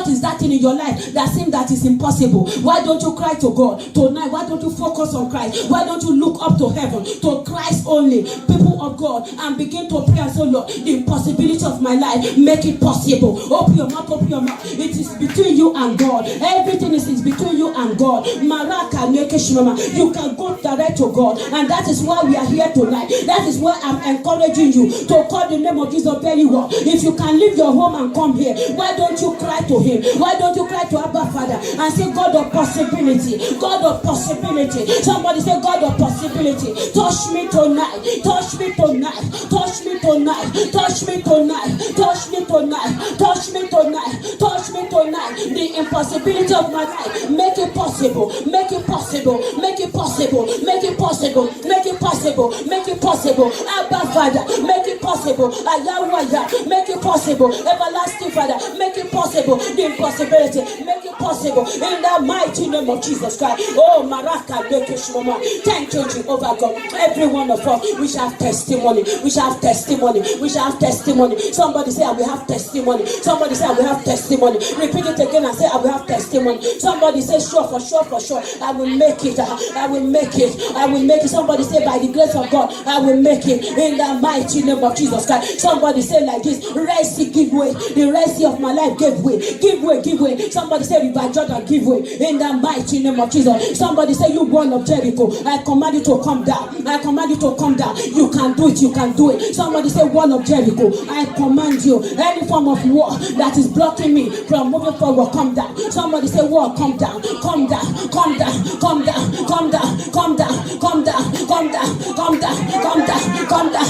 What is that thing in your life that seems that is impossible? Why don't you cry to God tonight? Why don't you focus on Christ? Why don't you look up to heaven, to Christ only, people of God, and begin to pray and say, Lord, the impossibility of my life, make it possible. Open your mouth, open your mouth. It is between you and God. Everything is between you and God. Maraka Nekeshimama. You can go direct to God, and that is why we are here tonight. That is why I'm encouraging you to call the name of Jesus very well. If you can leave your home and come here, why don't you cry to Him? Why don't you cry to Abba Father and say, God of possibility, God of possibility. Somebody say, God of possibility. Touch me tonight, touch me tonight, touch me tonight, touch me tonight, touch me tonight, touch me tonight, touch me tonight. The impossibility of my life, make it possible, make it possible, make it possible, make it possible, make it possible, make it possible. Abba Father, make it possible. Ayawaya, make it possible. Everlasting Father, make it possible. The impossibility, make it possible. In the mighty name of Jesus Christ. Oh, Maraka Dekeshmama. Thank you, Jehovah God. Every one of us, we shall have testimony. We shall have testimony. We shall have testimony. Somebody say, I will have testimony. Somebody say, I will have testimony. Repeat it again and say, I will have testimony. Somebody say, sure, for sure, for sure. I will make it. I will make it. I will make it. Somebody say, by the grace of God, I will make it. In the mighty name of Jesus Christ. Somebody say like this, Red Sea give way. The Red Sea of my life gave way. Give way, give way. Somebody say, River Jordan give way. In the mighty name of Jesus. Somebody say, you wall of Jericho, I command you to come down. I command you to come down. You can do it, you can do it. Somebody say, wall of Jericho, I command you. Any form of war that is blocking me from moving forward, come down. Somebody say, wall, come down, come down, come down, come down, come down, come down, come down, come down, come down, come down, come down.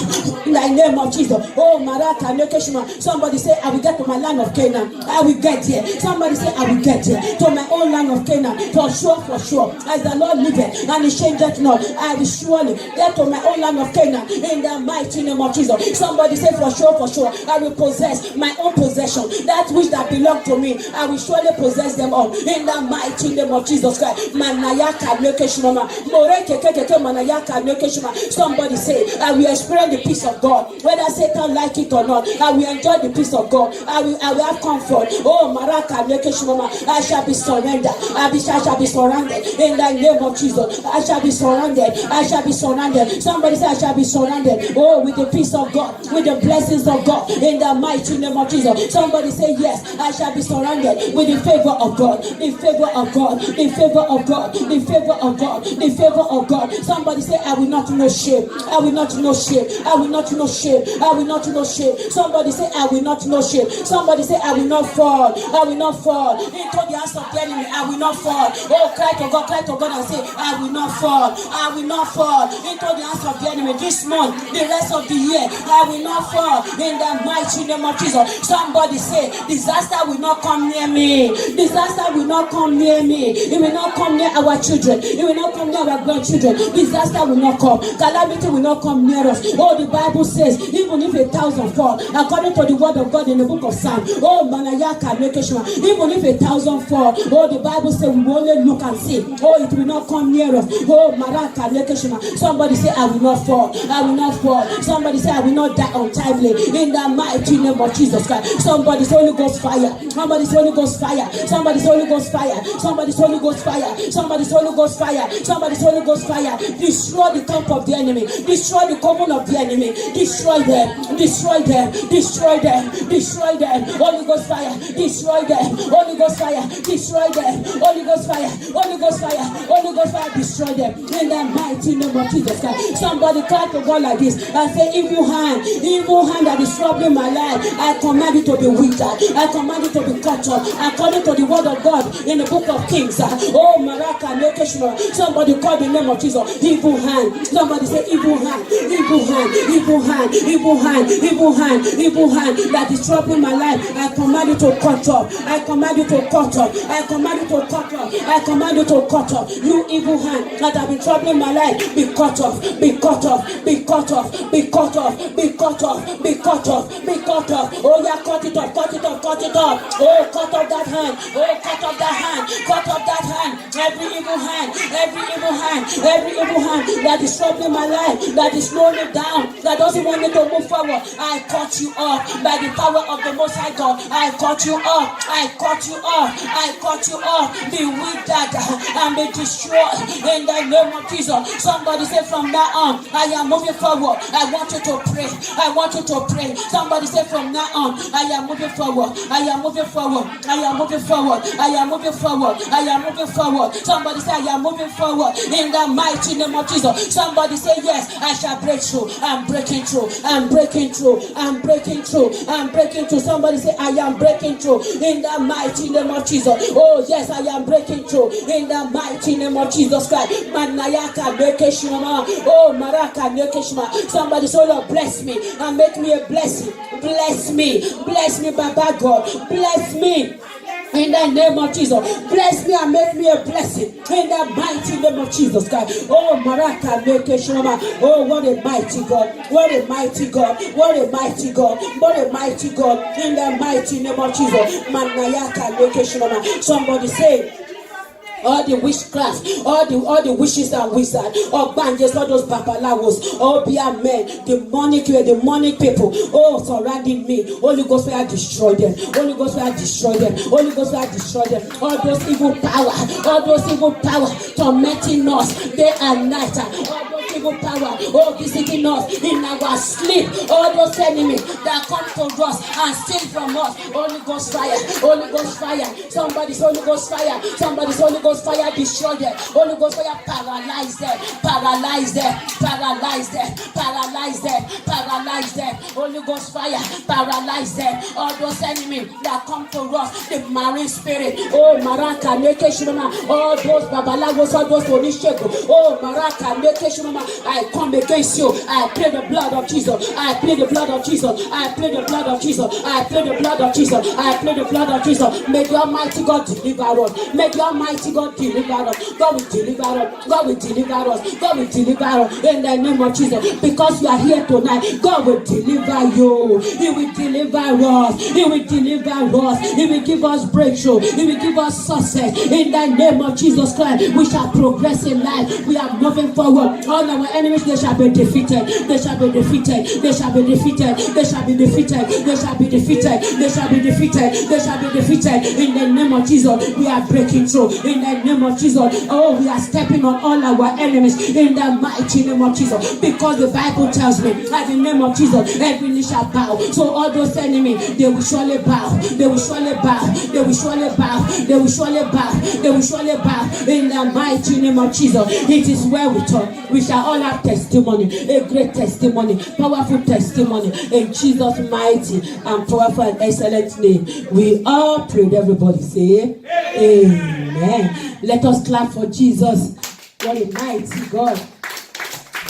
In the name of Jesus. Oh, Maraka Nekeshima. Somebody say, I will get to my land of Canaan. I will get here. Somebody say, I will get here to my own land of Canaan. For sure, for sure. As the Lord liveth and He changeth not, I will surely get to my own land of Canaan. In the mighty name of Jesus. Somebody say, for sure, I will possess my own possession. That which that belong to me, I will surely possess them all. In the mighty name of Jesus Christ. Manayaka Nekeshima. Moreke keke manayaka Nekeshima. Somebody say, I will experience the peace of God. Whether Satan like it or not, I will enjoy the peace of God. I will have comfort. Oh, Maraka Nekeshima. I shall be surrendered. I shall be surrounded. In the name of Jesus. I shall be surrounded. I shall be surrounded. Somebody say, I shall be surrounded. Oh, with the peace of God, with the blessings of God. In the mighty name of Jesus. Somebody say, yes, I shall be surrounded with the favor of God. The favor of God. The favor of God. The favor of God. The favor of God. Somebody say, I will not know shame. I will not know shame. I will not know shame. I will not know shame. Somebody say, I will not know shame. Somebody say, I will not fall. I will not fall into the hands of the enemy. I will not fall. Oh, cry to God and say, I will not fall. I will not fall into the hands of the enemy this month, the rest of the year. I will not fall in the mighty name of Jesus. Somebody say, disaster will not come near me. Disaster will not come near me. It will not come near our children. It will not come near our grandchildren. Disaster will not come. Calamity will not come near us. Oh, the Bible says, even if 1,000 fall, according to the word of God in the book of Psalms, oh, Manayaka Nekeshima, even if 1,000 fall, oh, the Bible says we will only look and see. Oh, it will not come near us. Oh, Maraka Nekeshima. Somebody say, I will not fall. I will not fall. Somebody say, I will not die untimely. In the mighty name of Jesus Christ. Somebody say, Holy Ghost fire. Somebody say, Holy Ghost fire. Somebody say, Holy Ghost fire. Somebody say, Holy Ghost fire. Somebody say, Holy Ghost fire. Somebody say, Holy Ghost fire. Destroy the camp of the enemy. Destroy the coven of the enemy. Destroy them. Destroy them. Destroy them. Destroy them. Holy Ghost fire. Destroy them. Holy Ghost fire. Destroy them. Holy Ghost fire. Holy Ghost fire. Holy Ghost fire. Destroy them. In the mighty name of Jesus Christ. Somebody cry to God like this and say, evil hand that is troubling my life, I command it to be withered. I command it to be cut off. According to the word of God in the book of Kings. Oh, Maraka Nekeshima. Somebody call the name of Jesus. Evil hand. Somebody say, evil hand. Evil hand. Evil hand. Evil hand. Evil hand. Evil hand that is troubling my life. I command you to cut off. I command you to cut off. I command you to cut off. I command you to cut off. You evil hand that have been troubling my life, be cut off. Be cut off. Be cut off. Be cut off. Be cut off. Be cut off. Be cut off. Oh yeah, cut it off. Cut it off. Cut it off. Oh, cut off that hand. Oh, cut off that hand. Cut off that hand. Every evil hand. Every evil hand. Every evil hand that is troubling my life, that is slowing me down. that doesn't want me to move forward, I cut you off by the power of the Most High God. I cut you off. I cut you off. I cut you off. Be withered and be destroyed in the name of Jesus. Somebody say from now on, I am moving forward. I want you to pray. I want you to pray. Somebody say from now on, I am moving forward. I am moving forward. I am moving forward. I am moving forward. I am moving forward. Somebody say I am moving forward in the mighty name of Jesus. Somebody say yes, I shall break through. I'm breaking through. I'm breaking through. I'm breaking through. I'm breaking through. Somebody say I am breaking through in the mighty name of Jesus. Oh yes, I am breaking through in the mighty name of Jesus Christ. Manayaka nekeshima. Oh Maraka nekeshima. Somebody say Lord bless me and make me a blessing. Bless me, Baba God. Bless me. In the name of Jesus, bless me and make me a blessing. In the mighty name of Jesus, God. Oh, Maraka Nekeshama. Oh, what a mighty God. What a mighty God. What a mighty God. What a mighty God. In the mighty name of Jesus. Manayaka Nekeshama. Somebody say, all the witchcraft, all the witches and wizards, all banjers, all those babalawos, all be men, demonic people, oh, surrounding me. Holy Ghost will destroy them. Holy Ghost will destroy them. Holy Ghost will destroy them. All those evil power tormenting us day and night. All those evil power, oh, visiting us in our sleep. All those enemies that come to us and steal from us. Holy Ghost fire. Holy Ghost fire. Somebody's Holy Ghost fire. Somebody's Holy Ghost fire destroy them. Holy Ghost fire paralyze them. Paralyze them. Paralyze them. Paralyze them. Paralyze them. Holy Ghost fire paralyze them. All those enemies that come to us, the marine spirit. Oh Maraka Nekeshima. All those babalagos, all those onishego. Oh Maraka Nekeshima. I come against you. I plead the blood of Jesus. I plead the blood of Jesus. I plead the blood of Jesus. I plead the blood of Jesus. I plead the blood of Jesus. May the Almighty God deliver us. May the Almighty God deliver us. God will deliver us. God will deliver us. God will deliver us in the name of Jesus. Because you are here tonight, God will deliver you. He will deliver us. He will deliver us. He will give us breakthrough. He will give us success in the name of Jesus Christ. We shall progress in life. We are moving forward. All our enemies, they shall be defeated. They shall be defeated. They shall be defeated. They shall be defeated. They shall be defeated. They shall be defeated. They shall be defeated in the name of Jesus. We are breaking through in the name of Jesus. Oh, we are stepping on all our enemies in the mighty name of Jesus. Because the Bible tells me, at the name of Jesus, every knee shall bow. So all those enemies, they will surely bow. They will surely bow. They will surely bow. They will surely bow. They will surely bow in the mighty name of Jesus. It is well with us. We shall all have testimony, a great testimony, powerful testimony in Jesus' mighty and powerful and excellent name. We all prayed. Everybody say amen. Let us clap for Jesus. What a mighty God.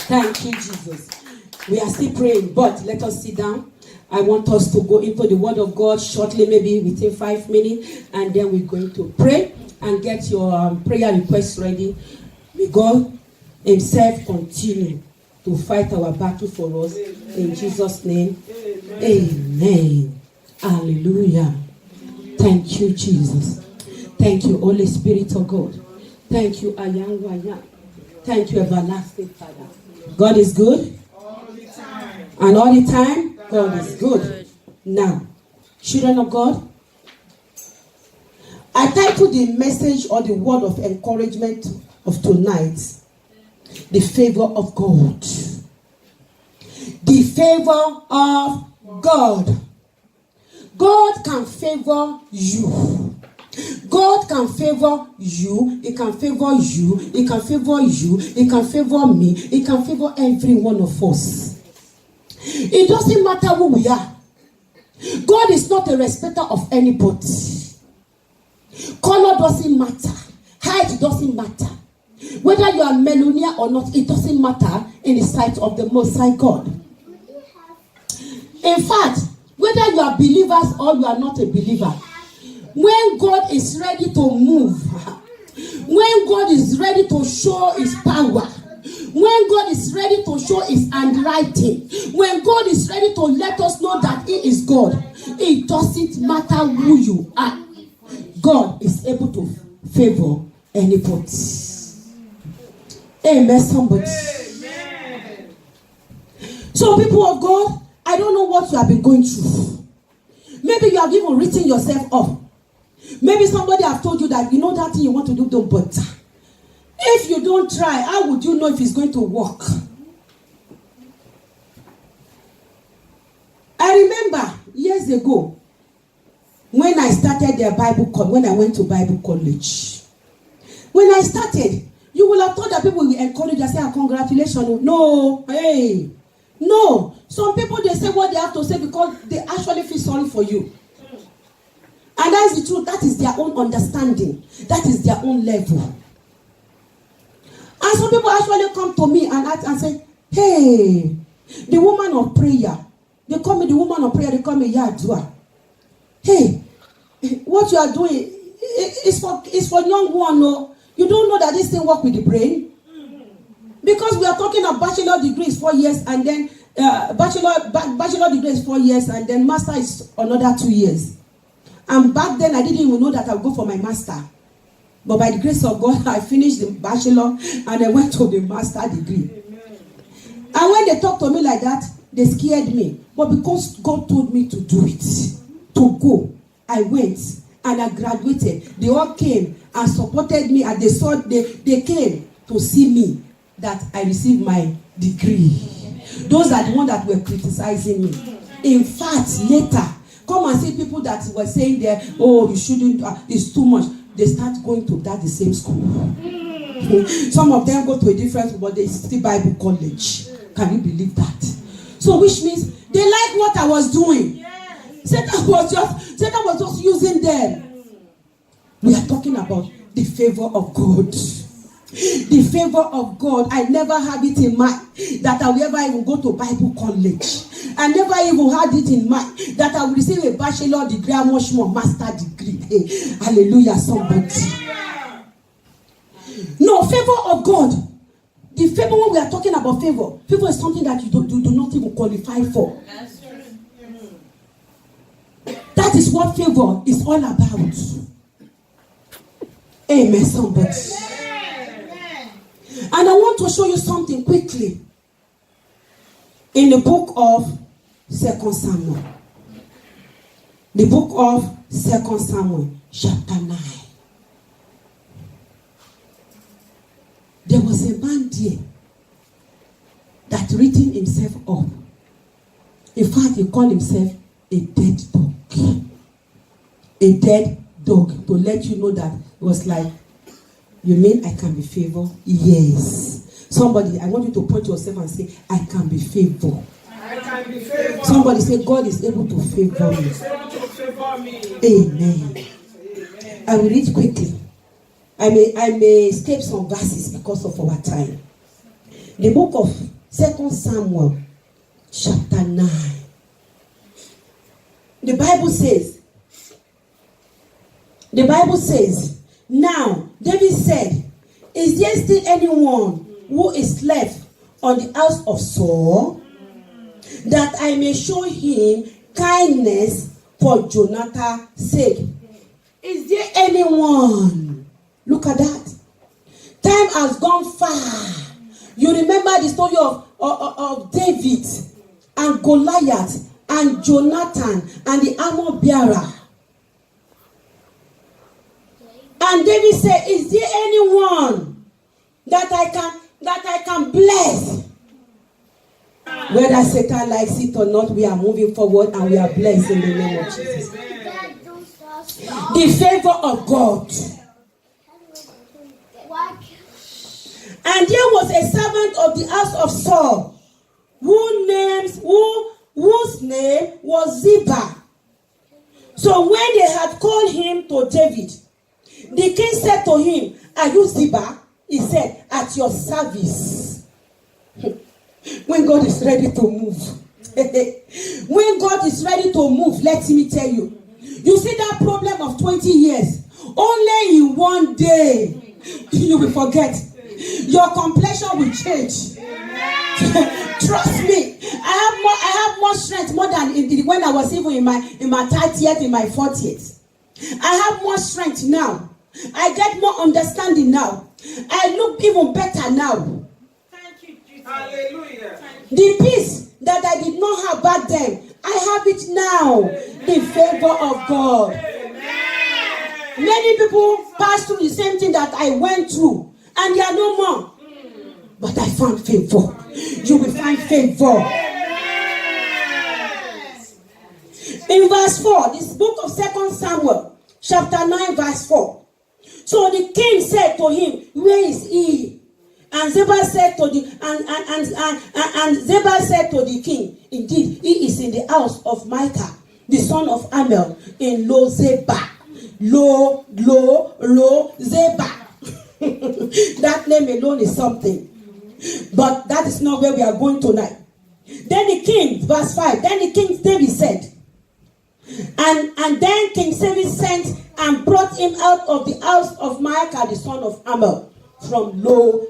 Thank you, Jesus. We are still praying, but let us sit down. I want us to go into the word of God shortly, maybe within 5 minutes, and then we're going to pray and get your prayer requests ready. May God himself continue to fight our battle for us. Amen. In Jesus' name. Amen. Amen. Hallelujah. Thank you, Jesus. Thank you, Holy Spirit of God. Thank you, I am who I am. Thank you, everlasting Father. God is good. All the time. And all the time, God is good. Now, children of God, I titled the message or the word of encouragement of tonight, the favor of God. The favor of God. God can favor you. God can favor you. He can favor you. He can favor you. He can favor me. He can favor every one of us. It doesn't matter who we are. God is not a respecter of anybody. Color doesn't matter. Height doesn't matter. Whether you are Melonia or not, it doesn't matter in the sight of the Most High God. In fact, whether you are believers or you are not a believer, when God is ready to move, when God is ready to show his power, when God is ready to show his handwriting, when God is ready to let us know that he is God, it doesn't matter who you are. God is able to favor anybody. Amen, somebody. Amen. So, people of God, I don't know what you have been going through. Maybe you have even written yourself up. Maybe somebody have told you that you know that thing you want to do, don't bother. If you don't try, how would you know if it's going to work? I remember years ago when I started the Bible college, when I went to Bible college. When I started, you will have thought that people will encourage and say, congratulations. No, hey, no. Some people, they say what they have to say because they actually feel sorry for you. And that is the truth. That is their own understanding. That is their own level. And some people actually come to me and say, hey, the woman of prayer. They call me the woman of prayer. They call me Yadua. Hey, what you are doing is for young one. No, you don't know that this thing work with the brain. Because we are talking about bachelor degrees 4 years, and then bachelor degree is 4 years, and then master is another 2 years. And back then I didn't even know that I would go for my master. But by the grace of God, I finished the bachelor and I went to the master degree. And when they talked to me like that, they scared me. But because God told me to do it, to go, I went and I graduated. They all came and supported me, and they came to see me that I received my degree. Those are the ones that were criticizing me. In fact, later, come and see people that were saying there, oh, you shouldn't, it's too much. They start going to the same school. Some of them go to a different school, but they still Bible college. Can you believe that? So, which means they like what I was doing. Satan was just using them. We are talking about the favor of God. The favor of God. I never had it in mind that I will ever even go to Bible college. I never even had it in mind that I will receive a bachelor degree and much more master degree. Hey, hallelujah, somebody. No, favor of God. The favor, when we are talking about favor is something that you do not even qualify for. That is what favor is all about. Amen, somebody. And I want to show you something quickly. In the book of 2 Samuel. The book of 2 Samuel, chapter 9. There was a man there that written himself up. In fact, he called himself a dead dog. A dead dog. To let you know that it was like, you mean I can be favored? Yes. Somebody, I want you to point yourself and say, I can be favored. I can be favored. Somebody say, God is able to favor me. Amen. I will read quickly. I may skip some verses because of our time. The book of 2 Samuel, chapter 9. The Bible says, now David said, is there still anyone who is left on the house of Saul, that I may show him kindness for Jonathan's sake? Is there anyone? Look at that. Time has gone far. You remember the story of David and Goliath and Jonathan and the armor bearer. And David said, is there anyone that I can bless? Whether Satan likes it or not, we are moving forward and we are blessed in the name of Jesus. The favor of God. And there was a servant of the house of Saul, whose name was Ziba. So when they had called him to David, the king said to him, are you Ziba? He said, at your service. When God is ready to move. When God is ready to move, let me tell you. You see that problem of 20 years. Only in one day, you will forget. Your complexion will change. Trust me. I have more strength more than when I was even in my 30th, in my 40th. I have more strength now. I get more understanding now. I look even better now. Thank you, Jesus. Hallelujah. The peace that I did not have back then, I have it now. The favor of God. Many people pass through the same thing that I went through, and they are no more. But I found favor. You will find favor. In verse 4, this book of 2 Samuel, chapter 9, verse 4. So the king said to him, where is he? And Ziba said to the Ziba said to the king, indeed, he is in the house of Micah, the son of Amel, in Lo-Zeba. Lo-Zeba. That name alone is something. But that is not where we are going tonight. Then the king, verse 5, then the king David said, and then King David sent and brought him out of the house of Micah, the son of Amel, from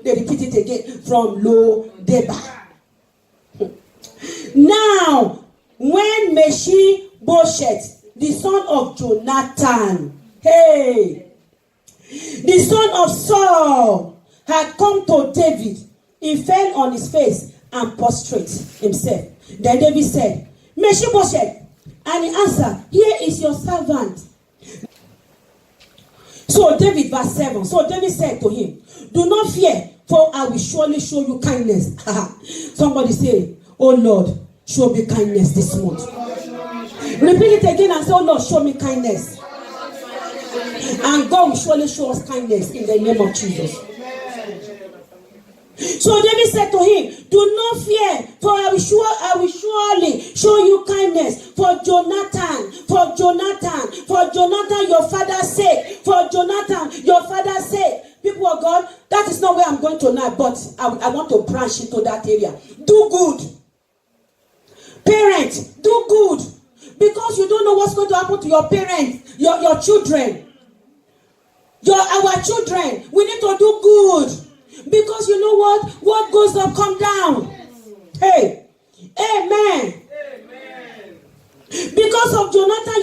they repeat it again, from Lo-Debar. Now, when Mephibosheth, the son of Jonathan, the son of Saul, had come to David, he fell on his face and prostrate himself. Then David said, Mephibosheth, and he answered, here is your servant. So David, verse 7. So David said to him, do not fear, for I will surely show you kindness. Somebody say, oh Lord, show me kindness this month. Repeat it again and say, oh Lord, show me kindness. And God will surely show us kindness in the name of Jesus. So David said to him, do not fear, for I will surely show you kindness for Jonathan, your father's sake, for Jonathan, your father's sake. People of God, that is not where I'm going tonight, but I want to branch into that area. Do good. Parents, do good. Because you don't know what's going to happen to your parents, your children. Our children, we need to do good. Because you know what goes up, come down. Hey, amen. Because of Jonathan,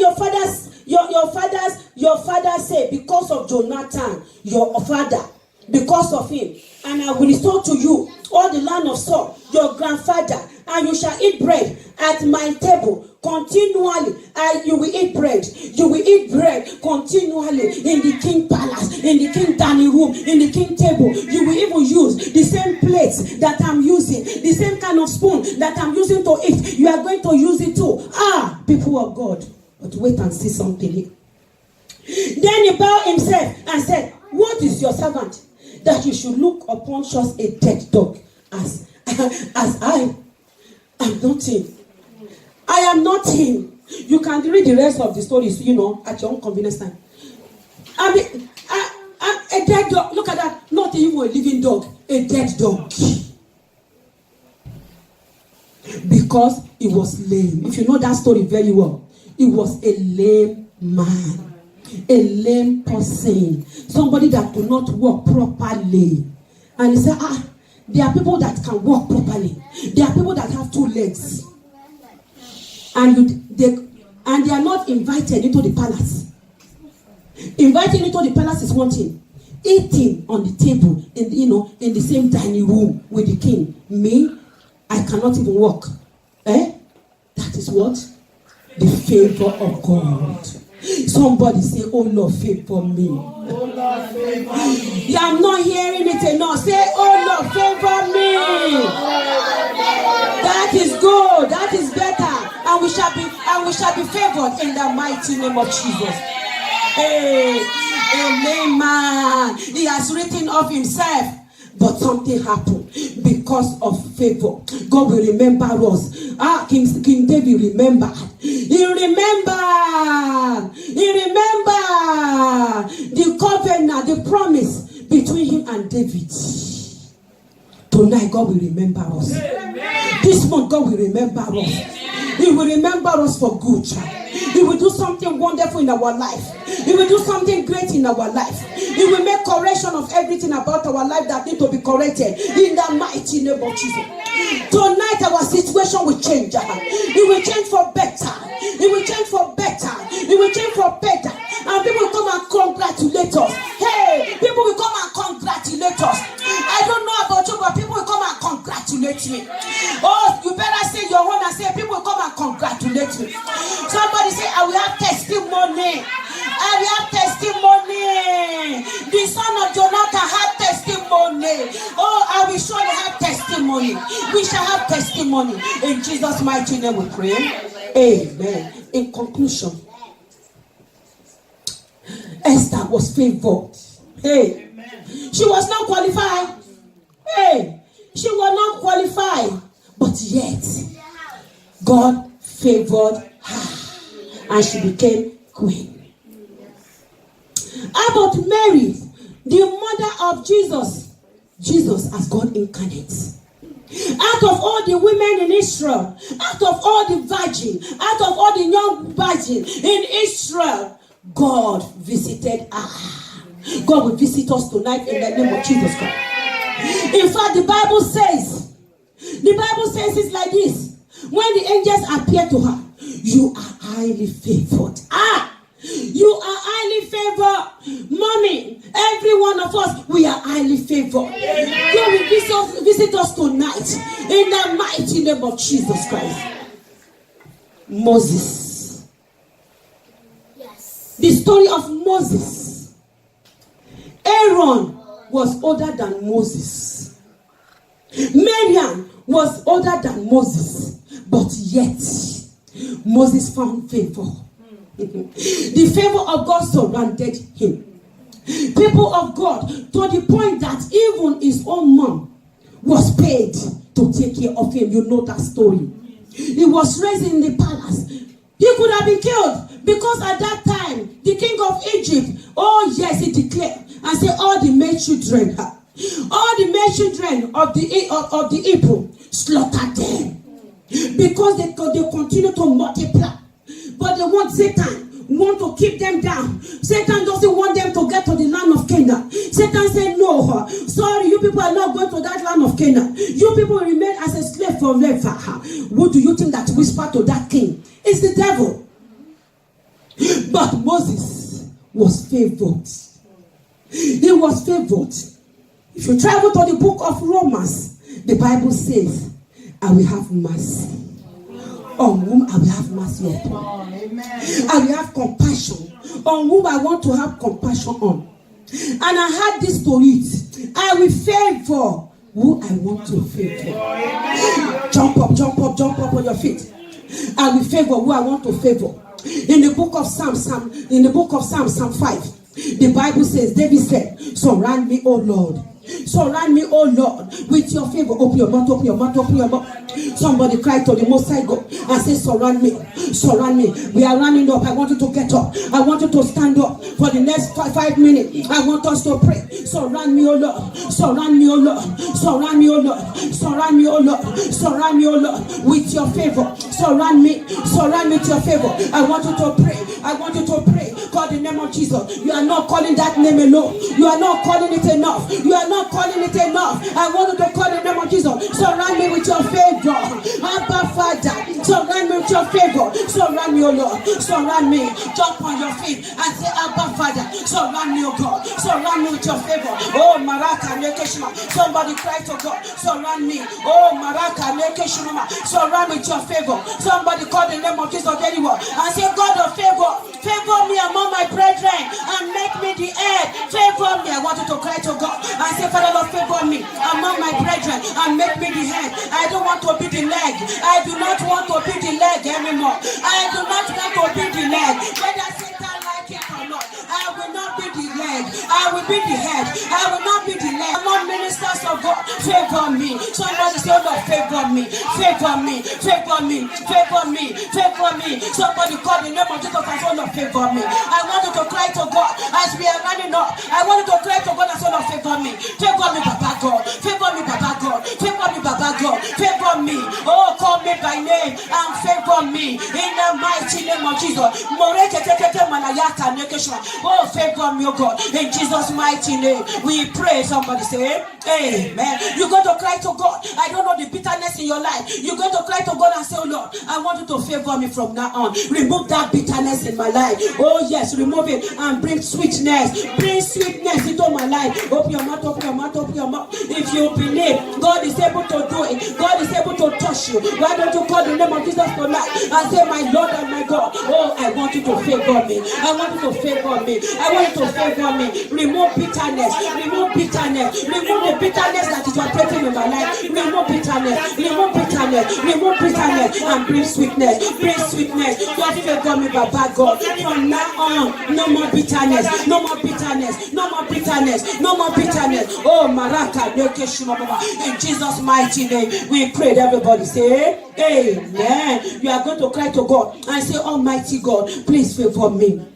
your father's sake, because of Jonathan, your father, because of him, and I will restore to you all the land of Saul, your grandfather, and you shall eat bread at my table continually. You will eat bread. You will eat bread continually in the king palace, in the king dining room, in the king table. You will even use the same plates that I'm using, the same kind of spoon that I'm using to eat. You are going to use it too. People of God. But wait and see something here. Then he bowed himself and said, what is your servant, that you should look upon just a dead dog, as I am nothing. I am nothing. You can read the rest of the stories, at your own convenience time. I'm a dead dog. Look at that. Not even a living dog. A dead dog. Because he was lame. If you know that story very well, he was a lame man. A lame person. Somebody that could not walk properly. And he said, there are people that can walk properly. There are people that have 2 legs. And they are not invited into the palace. Inviting into the palace is one thing. Eating on the table in the same dining room with the king. Me, I cannot even walk. That is what? The favor of God. Somebody say, oh Lord, favor me. Oh Lord, favor me. Yeah, I'm not hearing it enough. Say, oh Lord, favor me. That is good. That is better. And we shall be favored in the mighty name of Jesus. Amen. He has written of himself. But something happened because of favor. God will remember us. King David remembered. He remembered the covenant, the promise between him and David. Tonight, God will remember us. This month, God will remember us. He will remember us for good. He will do something wonderful in our life. He will do something great in our life. He will make correction of everything about our life that need to be corrected in the mighty name of Jesus. Tonight our situation will change. It will change for better. It will change for better. It will change for better. And people will come and congratulate us. Hey, people will come and congratulate us. I don't know about you, but people will come and congratulate me. Oh, you better say your Oh, I will surely have testimony. We shall have testimony. In Jesus' mighty name we pray. Amen. In conclusion, Esther was favored. Hey, she was not qualified. Hey, she was not qualified. But yet, God favored her. And she became queen. How about Mary, the mother of Jesus? Jesus as God incarnate. Out of all the women in Israel, out of all the virgins, out of all the young virgins in Israel, God visited her. God will visit us tonight in the name of Jesus Christ. In fact, the Bible says it's like this. When the angels appear to her, you are highly favored. You are highly favored. Mommy, every one of us, we are highly favored. God will visit us tonight in the mighty name of Jesus Christ. Moses. Yes. The story of Moses. Aaron was older than Moses. Miriam was older than Moses. But yet, Moses found favor. The favor of God surrounded him. People of God, to the point that even his own mom was paid to take care of him. You know that story. He was raised in the palace. He could have been killed because at that time, the king of Egypt, oh yes, he declared and said, all the male children of the Hebrew, slaughtered them. Because they continue to multiply. But they want to keep them down. Satan doesn't want them to get to the land of Canaan. Satan said, no, sorry, you people are not going to that land of Canaan. You people remain as a slave forever. What do you think that whispered to that king? It's the devil. But Moses was favored. He was favored. If you travel to the book of Romans, the Bible says, I will have mercy on whom I will have mercy upon. I will have compassion on whom I want to have compassion on. And I had this to it. I will favor who I want to favor. Jump up on your feet. I will favor who I want to favor. In the book of Psalm 5, the Bible says, David said, surround me, O Lord. Surround me, oh Lord, with your favor. Open your mouth, open your mouth, open your mouth. Somebody cry to the Most High God and say, surround me, surround me. We are running up. I want you to get up. I want you to stand up for the next 5 minutes. I want us to pray. Surround me, oh Lord. Surround me, oh Lord. Surround me, oh Lord. Surround me, oh Lord. Surround me, oh Lord, with your favor. Surround me with your favor. I want you to pray. I want you to pray. Call the name of Jesus. You are not calling that name alone. You are not calling it enough. You are not calling it enough. I want you to call the name of Jesus. Surround me with your favor. Abba Father, surround me with your favor. Surround me, oh Lord. Surround me. Jump on your feet and say, Abba Father, surround me, oh God. Surround me with your favor. Oh Maraka Nekeshima. Somebody cry to God. Surround me. Oh Maraka Nekeshima. Surround me with your favor. Somebody call the name of Jesus anyone and say, God of favor, favor me among my brethren and make me the head. Favor me. I want you to cry to God and say, Father Lord, favor me among my brethren and make me the head. I don't want to be the leg. I do not want to be the leg anymore. I do not want to be the leg. Whether Satan like it or not, I will not be the leg. I will be the head. I will not be the leg. Among ministers of God, favor me. Somebody say, Lord, favor me. Favor me. Favor me. Favor me. Favor me. Somebody call the name of Jesus and say, Lord, favor me. I want you to cry to God as we are running up. I want you to cry to God and say, Lord, favor me. Favor me, Baba God. Favor me, Baba God. Favor me, Baba God. Favor me. Oh, call me by name and favor me in the mighty name of Jesus. Oh, favor me, oh God. In Jesus' mighty name, we pray. Somebody say, amen. You're going to cry to God. I don't know the bitterness in your life. You're going to cry to God and say, oh Lord, I want you to favor me from now on. Remove that bitterness in my life. Oh yes, remove it and bring sweetness. Bring sweetness into my life. Open your mouth, open your mouth, open your mouth. If you believe God is able to do it, God is able to touch you. Why don't you call the name of Jesus tonight and say, my Lord and my God, oh, I want you to favor me. I want you to favor me. I want you to favor me. Remove bitterness. Remove remove bitterness, remove the bitterness that is operating in my life, remove bitterness, remove bitterness, remove bitterness, and bring sweetness, bring sweetness. God favor me, Baba God. From now on, no more bitterness, no more bitterness, no more bitterness, no more bitterness. Oh, Maraka, in Jesus' mighty name, we prayed. Everybody say, amen. You are going to cry to God and say, Almighty God, please favor me.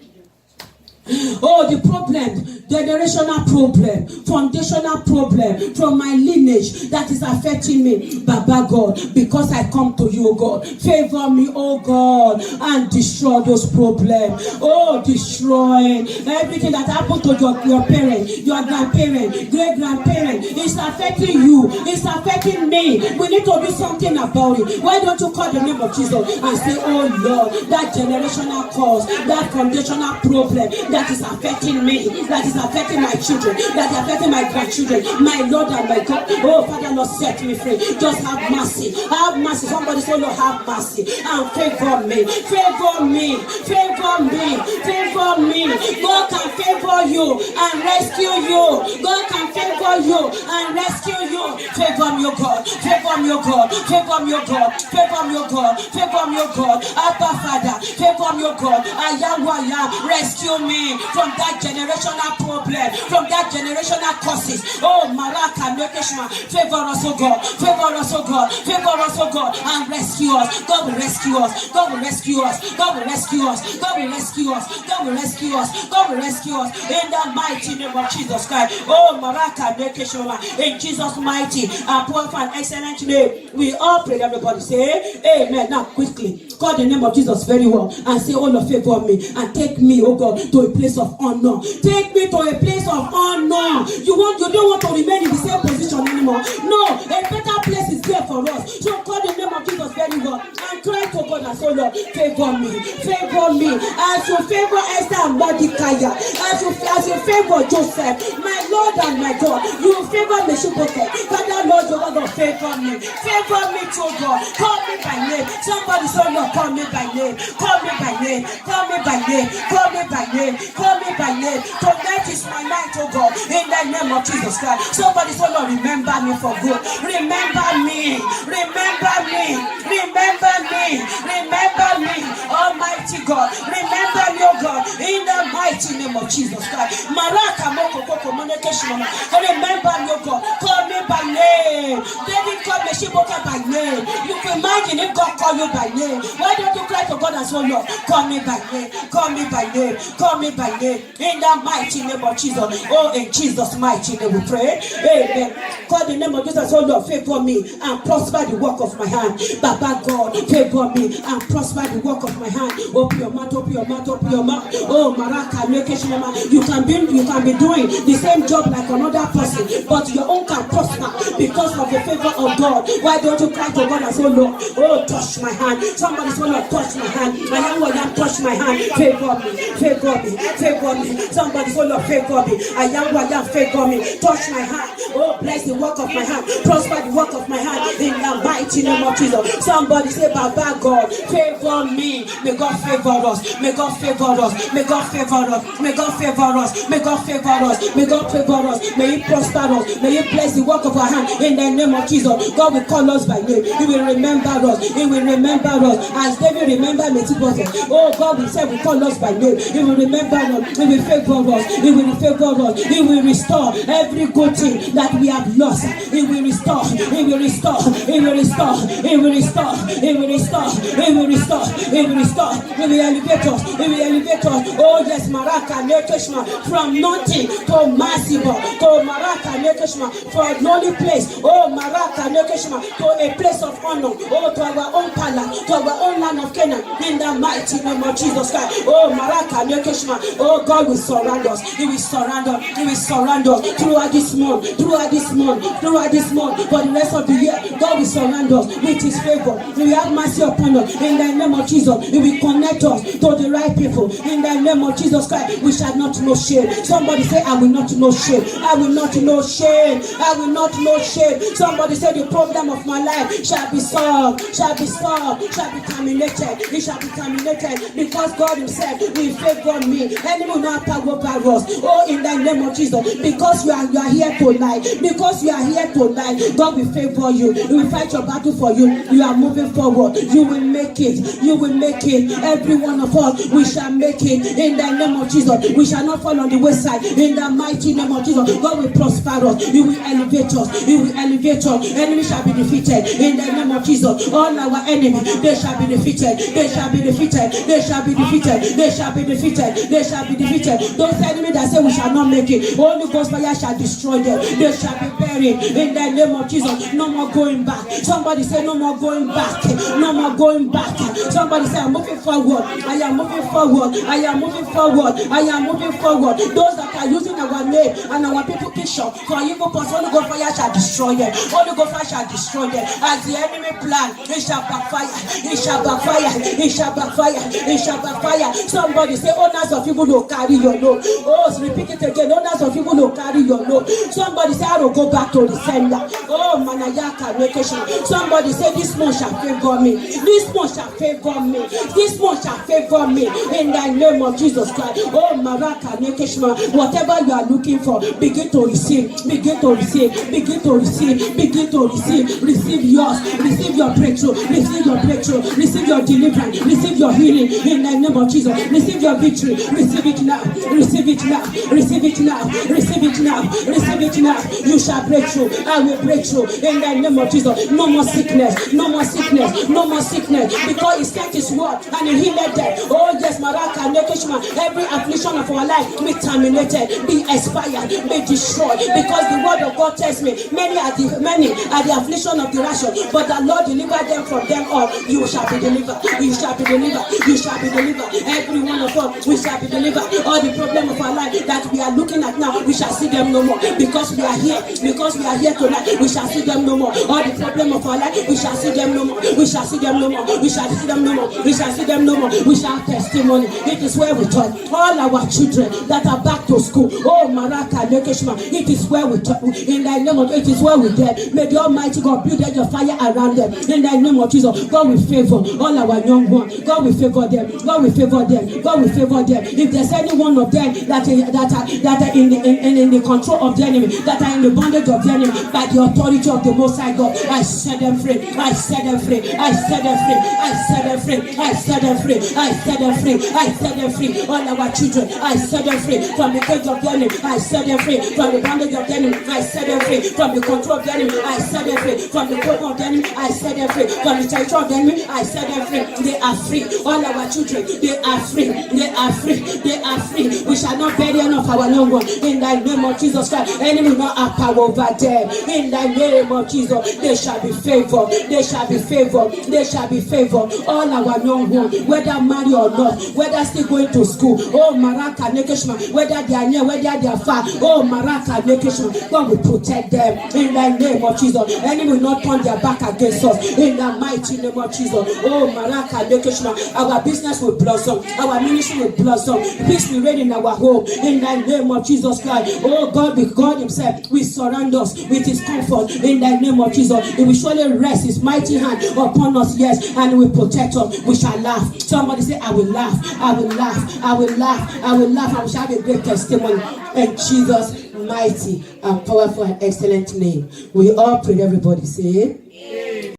Oh, the problem, generational problem, foundational problem from my lineage that is affecting me, Baba God, because I come to you, God. Favor me, oh God, and destroy those problems. Oh, destroy everything that happened to your parents, your grandparents, great-grandparents. It's affecting you. It's affecting me. We need to do something about it. Why don't you call the name of Jesus and say, oh Lord, that generational cause, that foundational problem that is affecting me, that is affecting my children, that is affecting my grandchildren, my Lord and my God. Oh, Father, Lord, set me free. Just have mercy. Have mercy. Somebody say, Lord, have mercy. And favor me. Favor me. Favor me. Favor me. God can favor you and rescue you. God can favor you and rescue you. Favor me, God. Favor me, God. Favor me, God. Favor me, God. Favor me, God. Abba, Father. Favor me, God. Ayawaya. Rescue me from that generational problem, from that generational curses. Oh, Maraka, Nekeshma, favor us, oh God, favor us, oh God, favor us, oh God, and rescue us. God will rescue us. God will rescue us. God will rescue us. God will rescue us. God will rescue us. God will rescue us in the mighty name of Jesus Christ. Oh, Maraka, Nekeshma, in Jesus' mighty and powerful and excellent name, we all pray. Everybody say, amen. Now, quickly, call the name of Jesus very well and say, oh Lord, favor me and take me, oh God, to a place of honor. Take me to a place of honor. You don't want to remain in the same position anymore. No, a better place is there for us. So call the name of Jesus very well and cry to God and say, Lord, favor me. Favor me. As you favor Esther and Mordecai, as you favor Joseph, my Lord and my God, you favor Meshiboketh. Father, Lord, you want to favor me. Favor me to God. Call me by name. Somebody say, Lord, call me by name. Call me by name. Call me by name. Call me by name. Call me by name. Tonight is my night, oh God, in the name of Jesus Christ. Somebody say, Lord, remember me for good. Remember me. Remember me. Remember me. Remember me. Almighty God. Remember me, oh God, in the mighty name of Jesus Christ. Maraka moko koko monekeshima. Remember me, oh God. Call me by name. David called Meshiboketh by name. You can imagine if God called you by name. Why don't you cry to God and say, Lord, call me by name. Call me by name. Call me by name. In the mighty name of Jesus. Oh, in Jesus' mighty name we pray. Amen. Call the name of Jesus. Oh Lord, favor me and prosper the work of my hand. Baba God, favor me and prosper the work of my hand. Open your mouth, open your mouth, open your mouth. Oh, Maraka, you can be doing the same job like another person, but your own can prosper because of the favor of God. Why don't you cry to God and say, Lord, oh, touch my hand. Somebody say, Lord, touch my hand. I am touch my hand. Favor me, favor me, favor me. Somebody say, Lord, favor me. I am favor me. Touch my hand. Oh, bless the work of my hand. Prosper the work of my hand in the mighty name of Jesus. Somebody say, Baba God, favor me. May God favor us. May God favor us. May God favor us. May God favor us. May God favor us. May God favor us. May He prosper us. May He bless the work of our hand in the name of Jesus. God will call us by name. He will remember us. He will remember us. As David remembered Mephibosheth. Oh, God will say, we call us by name. He will remember us. He will favor us. He will favor us. He will restore every good thing that we have lost. He will restore. He will restore. He will restore. He will restore. He will restore. He will restore. He will restore. He will elevate us. He will elevate us. Oh yes, Maraka Nekeshma, from nothing to massive, to Maraka Nekeshma, for a lonely place. Oh Maraka Nekeshma, to a place of honor. Oh, to our own palace, to our own land of Canaan. In the mighty name of Jesus Christ. Oh Maraka Nekeshma. Oh, God will surround us. He will surround us. He will surround us throughout this month, throughout this month, throughout this month. For the rest of the year, God will surround us with His favor. He will have mercy upon us. In the name of Jesus, He will connect us to the right people. In the name of Jesus Christ, we shall not know shame. Somebody say, I will not know shame. I will not know shame. I will not know shame. Somebody say, the problem of my life shall be solved, shall be solved, shall be terminated. It shall be terminated because God himself will favor me. Enemy will not power over us. Oh, in the name of Jesus, because you are here tonight, because you are here tonight, God will favor you. He will fight your battle for you. You are moving forward. You will make it. You will make it. Every one of us, we shall make it. In the name of Jesus, we shall not fall on the wayside. In the mighty name of Jesus, God will prosper us. He will elevate us. He will elevate us. Enemy shall be defeated. In the name of Jesus, all our enemies, they shall be defeated. They shall be defeated. They shall be defeated. They shall be defeated. They shall be defeated. Those enemies that say we shall not make it, Holy Ghost fire shall destroy them. They shall be buried. In the name of Jesus, no more going back. Somebody say no more going back. No more going back. Somebody say I'm moving forward. I am moving forward. I am moving forward. I am moving forward. Those that are using our name and our people picture for evil purpose, Holy Ghost fire shall destroy them. Holy Ghost fire shall destroy them. As the enemy plan, it shall backfire. It shall backfire. It shall backfire. It shall backfire. Somebody say owners of evil will carry your load. Oh, repeat it again. Owners of evil will carry your load. Somebody say I will go back to the sender. Oh, manayaka vacation. Somebody say this month shall favor me. This month shall favor me. This month shall favor me. In the name of Jesus Christ. Oh, maraka vacation. Whatever you are looking for, begin to receive. Begin to receive. Begin to receive. Begin to receive. Receive yours. Receive your breakthrough. Receive your breakthrough. Receive your deliverance. Receive your healing. In the name of Jesus. Receive your victory. Receive it now. Receive it now. Receive it now. Receive it now. Receive it now. You shall break through. I will break through. In the name of Jesus. No more sickness. No more sickness. No more sickness. Because he sent his word and he healed them. Oh yes, Maraka Nekeshima. Every affliction of our life be terminated, be expired, be destroyed. Because the word of God tells me, many are the affliction of the righteous, but the Lord delivered them from them all. You shall be delivered. You shall be delivered. You shall be delivered. Every one of us, we shall be delivered. All the problem of our life that we are looking at now, we shall see them no more. Because we are here. Because we are here tonight, we shall see them no more. All the problem of our life, we shall see them no more. We shall see them no more. We shall see them no more. We shall see them no more. We shall have testimony. It is where we talk. All our children that are back to school. Oh, Maraka Nekeshma. It is where we talk. In the name of it is where we get. May the Almighty God build your fire around them. In the name of Jesus, God will favor all our young ones. God will favor them. God will favor them. God will favor them. If there's any one of them that are in the control of the enemy, that are in the bondage of the enemy, by the authority of the Most High God, I set them free. I set them free. I set them free. I set them free. I set them free. I set them free. I set them free. All our children, I set them free from the cage of the enemy. I set them free from the bondage of the enemy. I set them free from the control of the enemy. I set them free from the cover of the enemy. I set them free from the territory of the enemy. I set them free. They are free. All our children, they are free. They are free. They are free. We shall not bury any of our young ones. In the name of Jesus Christ, enemy will not have power over them. In the name of Jesus, they shall be favored. They shall be favored. They shall be favored. All our young ones, whether married or not, whether still going to school. Oh, Maraka Nekeshma, whether they are near, whether they are far. Oh, Maraka Nekeshma, God will protect them. In the name of Jesus, enemy will not turn their back against us. In the mighty name of Jesus. Oh, Maraka Nekeshma, our business will blossom. Our ministry will blossom. Peace will reign in our home. In the name of Jesus Christ. Oh, God, with God himself will surround us with his comfort. In the name of Jesus, he will surely rest his mighty hand upon us, yes, and he will protect us. We shall laugh. Somebody say, I will laugh. I will laugh. I will laugh. I will laugh. I will have a great testimony. In Jesus' mighty and powerful and excellent name. We all pray. Everybody say,